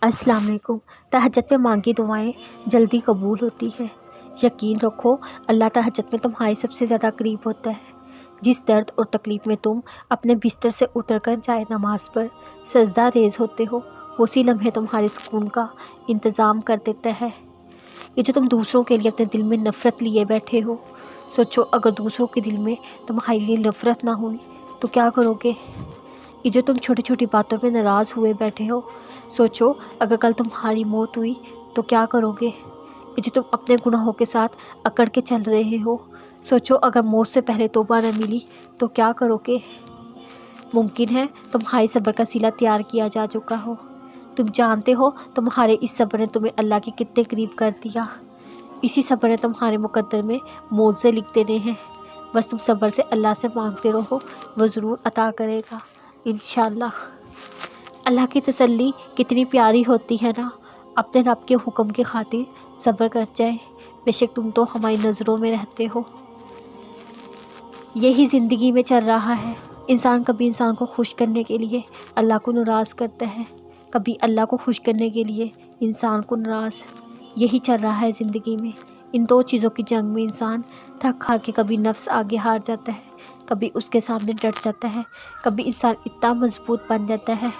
अस्सलाम वालेकुम। तहज्जुद में मांगी दुआएं जल्दी कबूल होती हैं। यकीन रखो, अल्लाह तहज्जुद में तुम्हारे सबसे ज़्यादा करीब होता है। जिस दर्द और तकलीफ़ में तुम अपने बिस्तर से उतरकर जाए नमाज पर सजदा रेज़ होते हो, उसी लम्हे तुम्हारे सुकून का इंतज़ाम कर देता है। ये जो तुम दूसरों के लिए अपने दिल में नफ़रत लिए बैठे हो, सोचो अगर दूसरों के दिल में तुम्हारे लिए नफ़रत ना हुई तो क्या करोगे। ये जो तुम छोटी छोटी बातों पे नाराज़ हुए बैठे हो, सोचो अगर कल तुम्हारी मौत हुई तो क्या करोगे। ये जो तुम अपने गुनाहों के साथ अकड़ के चल रहे हो, सोचो अगर मौत से पहले तौबा न मिली तो क्या करोगे। मुमकिन है तुम्हारे सब्र का सिला तैयार किया जा चुका हो। तुम जानते हो तुम्हारे इस सब्र ने तुम्हें अल्लाह के कितने करीब कर दिया। इसी सब्र ने तुम्हारे मुकद्दर में मौज़े लिख देने हैं। बस तुम सब्र से अल्लाह से मांगते रहो, वो ज़रूर अता करेगा इंशाअल्लाह। अल्लाह की तसल्ली कितनी प्यारी होती है ना। अपने रब के हुक्म की खातिर सब्र कर जाए, बेशक तुम तो हमारी नज़रों में रहते हो। यही ज़िंदगी में चल रहा है। इंसान कभी इंसान को खुश करने के लिए अल्लाह को नाराज़ करता है, कभी अल्लाह को खुश करने के लिए इंसान को नाराज़। यही चल रहा है ज़िंदगी में। इन दो चीज़ों की जंग में इंसान थक हार के कभी नफ्स आगे हार जाता है, कभी उसके सामने डट जाता है, कभी इंसान इतना मजबूत बन जाता है